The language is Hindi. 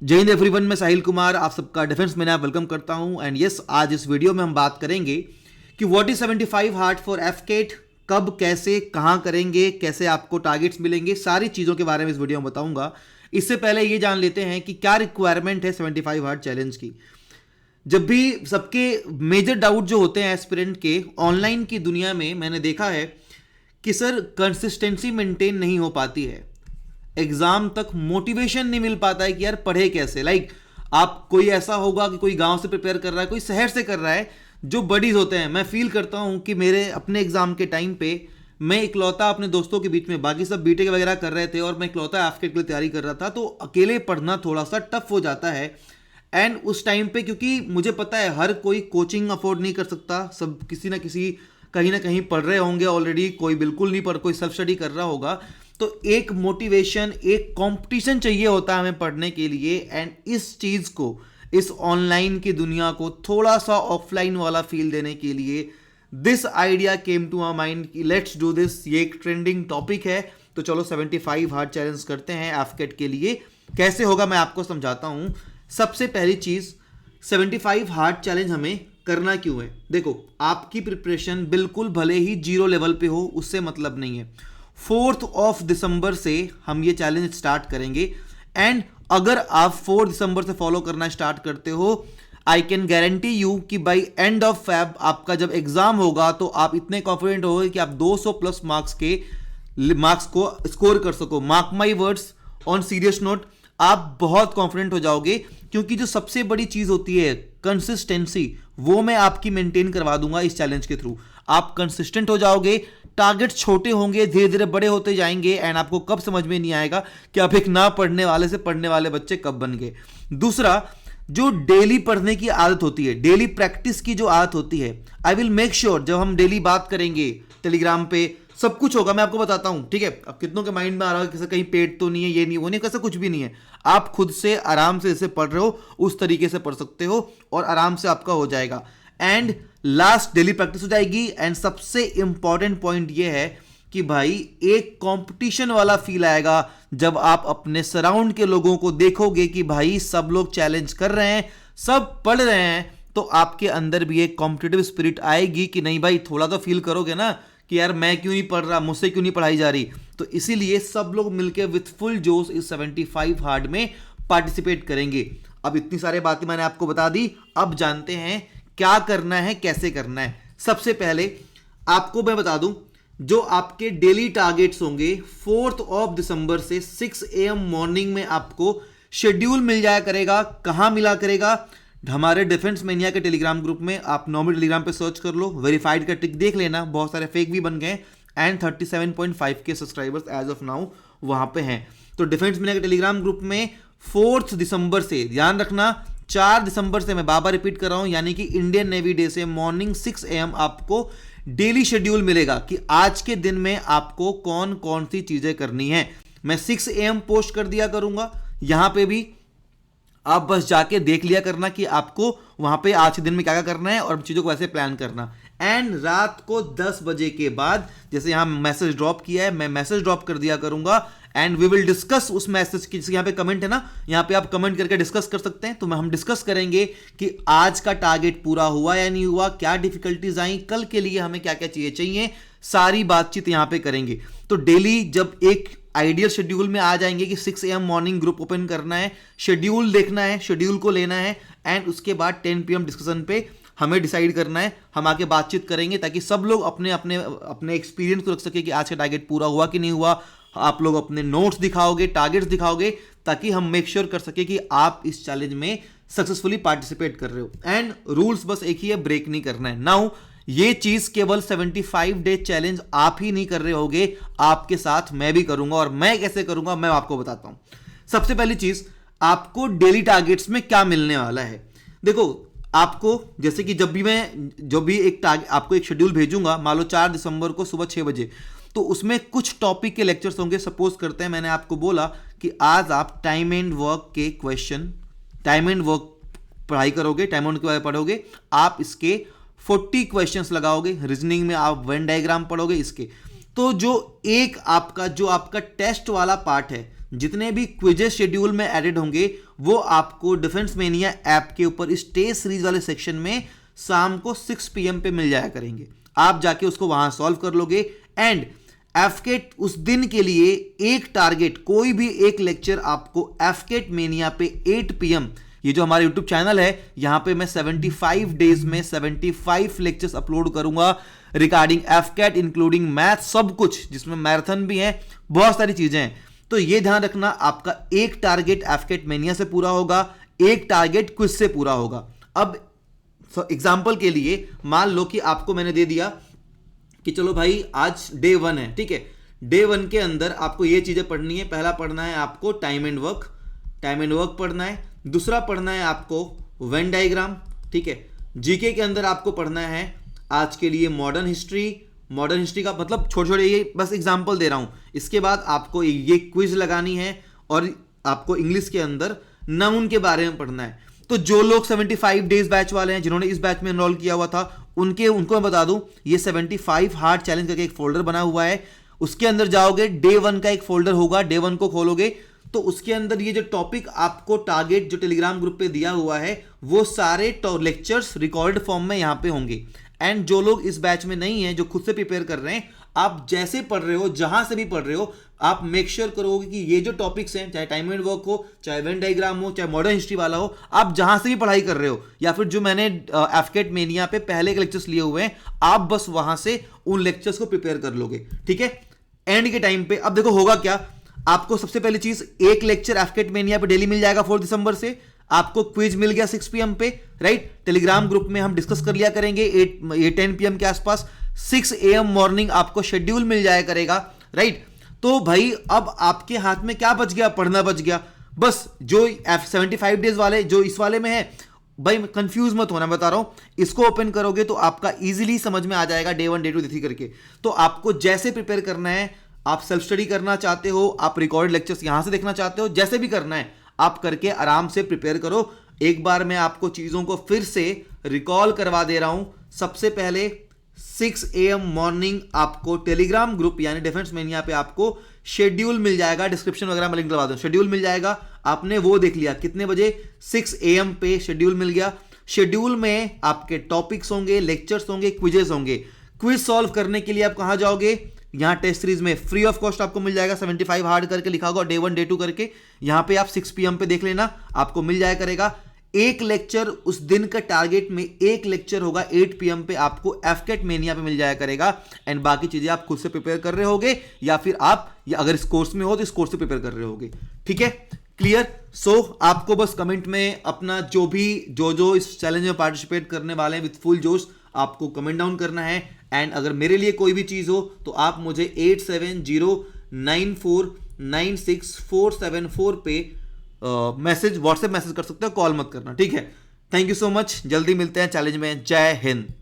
जय हिंद एवरीवन, मैं साहिल कुमार आप सबका डिफेंस में आप वेलकम करता हूं। एंड यस, आज इस वीडियो में हम बात करेंगे कि व्हाट इज 75 हार्ड फॉर एफकेट, कब, कैसे, कहां करेंगे, कैसे आपको टारगेट्स मिलेंगे, सारी चीज़ों के बारे में इस वीडियो में बताऊंगा। इससे पहले ये जान लेते हैं कि क्या रिक्वायरमेंट है 75 हार्ड चैलेंज की। जब भी सबके मेजर डाउट जो होते हैं एस्पिरेंट के ऑनलाइन की दुनिया में, मैंने देखा है कि सर कंसिस्टेंसी मेंटेन नहीं हो पाती है, एग्जाम तक मोटिवेशन नहीं मिल पाता है कि यार पढ़े कैसे। आप कोई ऐसा होगा कि कोई गांव से प्रिपेयर कर रहा है, कोई शहर से कर रहा है, जो बडीज होते हैं। मैं फील करता हूं कि मेरे अपने एग्जाम के टाइम पे मैं इकलौता अपने दोस्तों के बीच में, बाकी सब बीटेक वगैरह कर रहे थे और मैं इकलौता एफकेट के लिए तैयारी कर रहा था, तो अकेले पढ़ना थोड़ा सा टफ हो जाता है। एंड उस टाइम पे क्योंकि मुझे पता है हर कोई कोचिंग अफोर्ड नहीं कर सकता, सब किसी ना कहीं पढ़ रहे होंगे ऑलरेडी, कोई बिल्कुल नहीं पढ़, कोई सेल्फ स्टडी कर रहा होगा। तो एक मोटिवेशन, एक कंपटीशन चाहिए होता है हमें पढ़ने के लिए। एंड इस चीज़ को, इस ऑनलाइन की दुनिया को थोड़ा सा ऑफलाइन वाला फील देने के लिए this idea came to our mind कि लेट्स डू दिस। ये एक ट्रेंडिंग टॉपिक है, तो चलो 75 हार्ड चैलेंज करते हैं एफकेट के लिए। कैसे होगा मैं आपको समझाता हूं। सबसे पहली चीज़, 75 हार्ड चैलेंज हमें करना क्यों है। देखो, आपकी प्रिपरेशन बिल्कुल भले ही जीरो लेवल पे हो, उससे मतलब नहीं है। 4 दिसंबर से हम ये चैलेंज स्टार्ट करेंगे। एंड अगर आप 4 दिसंबर से फॉलो करना स्टार्ट करते हो, आई कैन गारंटी यू कि बाई एंड ऑफ फेब आपका जब एग्जाम होगा तो आप इतने कॉन्फिडेंट होगे कि आप 200 प्लस मार्क्स को स्कोर कर सको। Mark my words, on serious note, आप बहुत कॉन्फिडेंट हो जाओगे। क्योंकि जो सबसे बड़ी चीज होती है कंसिस्टेंसी, वो मैं आपकी मेंटेन करवा दूंगा इस चैलेंज के थ्रू। आप कंसिस्टेंट हो जाओगे, टारगेट छोटे होंगे, धीरे धीरे बड़े होते जाएंगे। एंड आपको कब समझ में नहीं आएगा कि आप एक ना पढ़ने वाले से पढ़ने वाले बच्चे कब बन गए। दूसरा, जो डेली पढ़ने की आदत होती है, डेली प्रैक्टिस की जो आदत होती है, आई विल मेक श्योर जब हम डेली बात करेंगे टेलीग्राम पे सब कुछ होगा, मैं आपको बताता हूं, ठीक है। अब कितनों के माइंड में आ रहा है कि कहीं पेट तो नहीं है, ये नहीं, वो नहीं, कैसा कुछ भी नहीं है। आप खुद से आराम से जैसे पढ़ रहे हो उस तरीके से पढ़ सकते हो और आराम से आपका हो जाएगा। एंड लास्ट, डेली प्रैक्टिस हो जाएगी। एंड सबसे इंपॉर्टेंट पॉइंट ये है कि भाई एक कंपटीशन वाला फील आएगा जब आप अपने सराउंड के लोगों को देखोगे कि भाई सब लोग चैलेंज कर रहे हैं, सब पढ़ रहे हैं, तो आपके अंदर भी एक कॉम्पिटिटिव स्पिरिट आएगी कि नहीं भाई, थोड़ा तो फील करोगे ना कि यार मैं क्यों नहीं पढ़ रहा, मुझसे क्यों नहीं पढ़ाई जा रही। तो इसीलिए सब लोग मिलकर विथ फुल जोश इस 75 हार्ड में पार्टिसिपेट करेंगे। अब इतनी सारी बातें मैंने आपको बता दी, अब जानते हैं क्या करना है, कैसे करना है। सबसे पहले आपको मैं बता दूं, जो आपके डेली टारगेट्स होंगे 4 दिसंबर से 6 AM मॉर्निंग में आपको शेड्यूल मिल जाया करेगा। कहां मिला करेगा? हमारे डिफेंस मेनिया के टेलीग्राम ग्रुप में। आप नॉर्मल टेलीग्राम पे सर्च कर लो, वेरीफाइड का टिक देख लेना, बहुत सारे फेक भी बन गए। एंड 37.5 के सब्सक्राइबर्स एज ऑफ नाउ वहां पे हैं। तो डिफेंस मेनिया के टेलीग्राम ग्रुप में 4 दिसंबर से, ध्यान रखना 4 दिसंबर से, मैं बाबा रिपीट कर रहा हूं, यानी कि इंडियन नेवी डे से मॉर्निंग 6 AM आपको डेली शेड्यूल मिलेगा कि आज के दिन में आपको कौन कौन सी चीजें करनी है। मैं 6 AM पोस्ट कर दिया करूंगा यहां पे भी, आप बस जाके देख लिया करना कि आपको वहां पे आज के दिन में क्या क्या करना है और चीजों को ऐसे प्लान करना। एंड रात को 10 बजे के बाद, जैसे यहां मैसेज ड्रॉप किया है, मैं मैसेज ड्रॉप कर दिया करूंगा। एंड वी विल डिस्कस उस मैसेज की, जैसे यहां पे कमेंट है ना, यहां पे आप कमेंट करके डिस्कस कर सकते हैं। तो हम डिस्कस करेंगे कि आज का टारगेट पूरा हुआ या नहीं हुआ, क्या डिफिकल्टीज आई, कल के लिए हमें क्या क्या चाहिए, सारी बातचीत यहां पे करेंगे। तो डेली जब एक आइडियल शेड्यूल में आ जाएंगे कि 6 AM मॉर्निंग ग्रुप ओपन करना है, शेड्यूल देखना है, शेड्यूल को लेना है। एंड उसके बाद 10 PM डिस्कशन पे हमें डिसाइड करना है, हम आके बातचीत करेंगे ताकि सब लोग अपने अपने अपने एक्सपीरियंस को रख सके कि आज का टारगेट पूरा हुआ कि नहीं हुआ। आप लोग अपने नोट्स दिखाओगे, टारगेट्स दिखाओगे, ताकि हम मेक श्योर कर सके कि आप इस चैलेंज में सक्सेसफुली पार्टिसिपेट कर रहे हो। एंड रूल्स बस एक ही है, ब्रेक नहीं करना है। नाउ ये चीज केवल 75 डे चैलेंज आप ही नहीं कर रहे होगे, आपके साथ मैं भी करूंगा। और मैं कैसे करूंगा मैं आपको बताता हूं। सबसे पहली चीज, आपको डेली टारगेट्स में क्या मिलने वाला है। देखो, आपको जैसे कि जब भी एक टारगेट, आपको एक शेड्यूल भेजूंगा, मान लो 4 दिसंबर को सुबह 6 बजे, तो उसमें कुछ टॉपिक के लेक्चर्स होंगे। सपोज करते हैं मैंने आपको बोला कि आज आप टाइम एंड वर्क के क्वेश्चन, टाइम एंड वर्क पढ़ाई करोगे, टाइम एंड वर्क पढ़ोगे, आप इसके 40 क्वेश्चंस लगाओगे। रीजनिंग में आप वेन डायग्राम पढ़ोगे इसके। तो जो आपका टेस्ट वाला पार्ट है, जितने भी क्विजेस शेड्यूल में एडेड होंगे वो आपको डिफेंस मेनिया ऐप के ऊपर इस टेस्ट सीरीज वाले सेक्शन में शाम को 6 PM पे मिल जाया करेंगे। आप जाके उसको वहां सॉल्व कर लोगे एंड एफकेट उस दिन के लिए एक टारगेट, कोई भी एक लेक्चर आपको एफकेट मेनिया पे 8 PM, ये जो हमारा YouTube चैनल है यहां पे मैं 75 डेज में 75 लेक्चर्स अपलोड करूंगा रिगार्डिंग एफकेट, इंक्लूडिंग मैथ, सब कुछ जिसमें मैराथन भी है, बहुत सारी चीजें हैं। तो ये ध्यान रखना, आपका एक टारगेट एफकेट मेनिया से पूरा होगा, एक टारगेट क्विज से पूरा होगा। अब एग्जांपल के लिए मान लो कि आपको मैंने दे दिया कि चलो भाई आज डे 1 है, ठीक है। डे 1 के अंदर आपको ये चीजें पढ़नी है। पहला पढ़ना है आपको टाइम एंड वर्क पढ़ना है। दूसरा पढ़ना है आपको वेन डायग्राम, ठीक है। जीके के अंदर आपको पढ़ना है आज के लिए मॉडर्न हिस्ट्री का मतलब छोटे छोटे, ये बस एग्जांपल दे रहा हूं। इसके बाद आपको ये क्विज लगानी है और आपको इंग्लिश के अंदर नाउन के बारे में पढ़ना है। तो जो लोग 75 डेज बैच वाले हैं, जिन्होंने इस बैच में एनरोल किया हुआ था, उनको मैं बता दूं, ये 75 हार्ड चैलेंज करके एक फोल्डर बना हुआ है। उसके अंदर जाओगे, डे 1 का एक फोल्डर होगा, डे 1 को खोलोगे तो उसके अंदर ये जो टॉपिक आपको टारगेट जो टेलीग्राम ग्रुप पे दिया हुआ है वो सारे लेक्चर्स रिकॉर्डेड फॉर्म में यहां पे होंगे। एंड जो लोग इस बैच में नहीं है, जो खुद से प्रिपेयर कर रहे हैं, आप जैसे पढ़ रहे हो, जहां से भी पढ़ रहे हो, आप मेक श्योर करोगे कि ये जो टॉपिक्स हैं, चाहे टाइम एंड वर्क हो, चाहे वेन डायग्राम हो, चाहे मॉडर्न हिस्ट्री वाला हो, आप जहां से भी पढ़ाई कर रहे हो या फिर जो मैंने एफकेट मेनिया पे पहले के लेक्चर्स लिए हुए हैं, आप बस वहां से उन लेक्चर्स को प्रिपेयर कर लोगे, ठीक है। एंड के टाइम पे अब देखो होगा क्या, आपको सबसे पहली चीज एक लेक्चर एफकेट मेनिया पे डेली मिल जाएगा 4 दिसंबर से। आपको क्विज मिल गया 6 PM पे, राइट। टेलीग्राम ग्रुप में हम डिस्कस कर लिया करेंगे 10 PM के आसपास। 6 AM मॉर्निंग आपको शेड्यूल मिल जाया करेगा, राइट। तो भाई अब आपके हाथ में क्या बच गया, पढ़ना बच गया। बस जो 75 डेज वाले जो इस वाले में है, भाई कंफ्यूज मत होना, बता रहा हूं। इसको ओपन करोगे तो आपका इजीली समझ में आ जाएगा डे 1 डे 2 डे 3 करके। तो आपको जैसे प्रिपेयर करना है, आप सेल्फ स्टडी करना चाहते हो, आप रिकॉर्ड लेक्चर्स यहां से देखना चाहते हो, जैसे भी करना है आप करके आराम से प्रिपेयर करो। एक बार मैं आपको चीजों को फिर से रिकॉल करवा दे रहा हूं। सबसे पहले 6 AM मॉर्निंग आपको टेलीग्राम ग्रुप यानी डिफेंस मेनिया पे आपको शेड्यूल मिल जाएगा, डिस्क्रिप्शन वगैरह में लिंक डलवा दो, शेड्यूल मिल जाएगा। आपने वो देख लिया कितने बजे, 6 AM पे शेड्यूल मिल गया। शेड्यूल में आपके टॉपिक्स होंगे, लेक्चर्स होंगे, क्विजेस होंगे। क्विज सॉल्व करने के लिए आप कहां जाओगे, यहां टेस्ट सीरीज में फ्री ऑफ कॉस्ट आपको मिल जाएगा, 75 हार्ड करके लिखा होगा, डे 1 डे 2 करके। यहां पे आप 6 PM पे देख लेना, आपको मिल जाया करेगा। एक लेक्चर उस दिन का टारगेट में एक लेक्चर होगा 8 PM पे, आपको एफकेट मेनिया पे मिल जाया करेगा। एंड बाकी चीजें आप खुद से प्रिपेयर कर रहे होगे या फिर आप अगर इस कोर्स में हो तो इस कोर्स से प्रिपेयर कर रहे होगे, ठीक है। क्लियर। सो आपको बस कमेंट में अपना जो इस चैलेंज में पार्टिसिपेट करने वाले हैं विद फुल जोश, आपको कमेंट डाउन करना है। एंड अगर मेरे लिए कोई भी चीज हो तो आप मुझे 8709496474 पे व्हाट्सएप मैसेज कर सकते हो, कॉल मत करना, ठीक है। थैंक यू सो मच, जल्दी मिलते हैं चैलेंज में। जय हिंद।